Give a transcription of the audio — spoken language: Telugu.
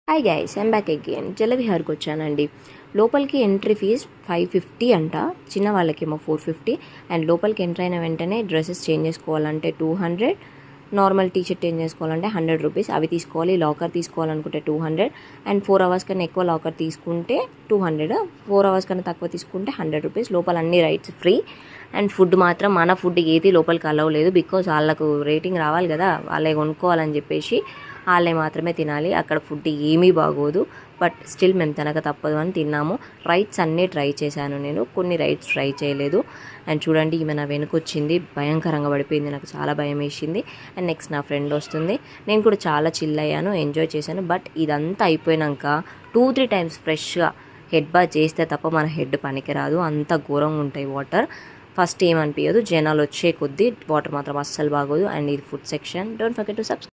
Hi guys, I'm back again. జలవిహార్కి వచ్చానండి. లోపలికి ఎంట్రీ ఫీజ్ 550 అంట, చిన్న వాళ్ళకేమో 450. అండ్ లోపలికి ఎంటర్ అయిన వెంటనే డ్రెస్సెస్ చేంజ్ చేసుకోవాలంటే 200, నార్మల్ టీషర్ట్ చేంజ్ చేసుకోవాలంటే 100 రూపీస్ అవి తీసుకోవాలి. లాకర్ తీసుకోవాలనుకుంటే 200, అండ్ 4 అవర్స్ కన్నా ఎక్కువ లాకర్ తీసుకుంటే 200, 4 అవర్స్ కన్నా తక్కువ తీసుకుంటే 100 రూపీస్. లోపల అన్ని రైడ్స్ ఫ్రీ. అండ్ ఫుడ్ మాత్రం మన ఫుడ్ ఏది లోపలికి అలవ్ లేదు, బికాజ్ వాళ్ళకు రేటింగ్ రావాలి కదా, వాళ్ళే కొనుక్కోవాలని చెప్పేసి వాళ్ళే మాత్రమే తినాలి. అక్కడ ఫుడ్ ఏమీ బాగోదు, బట్ స్టిల్ మేము తినక తప్పదు అని తిన్నాము. రైడ్స్ అన్నీ ట్రై చేశాను నేను, కొన్ని రైడ్స్ ట్రై చేయలేదు. అండ్ చూడండి, ఈమె నా వెనుకొచ్చింది, భయంకరంగా పడిపోయింది, నాకు చాలా భయం వేసింది. అండ్ నెక్స్ట్ నా ఫ్రెండ్ వస్తుంది. నేను కూడా చాలా చిల్ అయ్యాను, ఎంజాయ్ చేశాను. బట్ ఇదంతా అయిపోయాక 2-3 టైమ్స్ ఫ్రెష్గా హెడ్ బాత్ చేస్తే తప్ప మన హెడ్ పనికిరాదు, అంత ఘోరంగా ఉంటాయి వాటర్. ఫస్ట్ ఏమనిపించదు, జనాలు వచ్చే కొద్దీ వాటర్ మాత్రం అస్సలు బాగోదు. అండ్ ఇది food section. Don't forget to subscribe.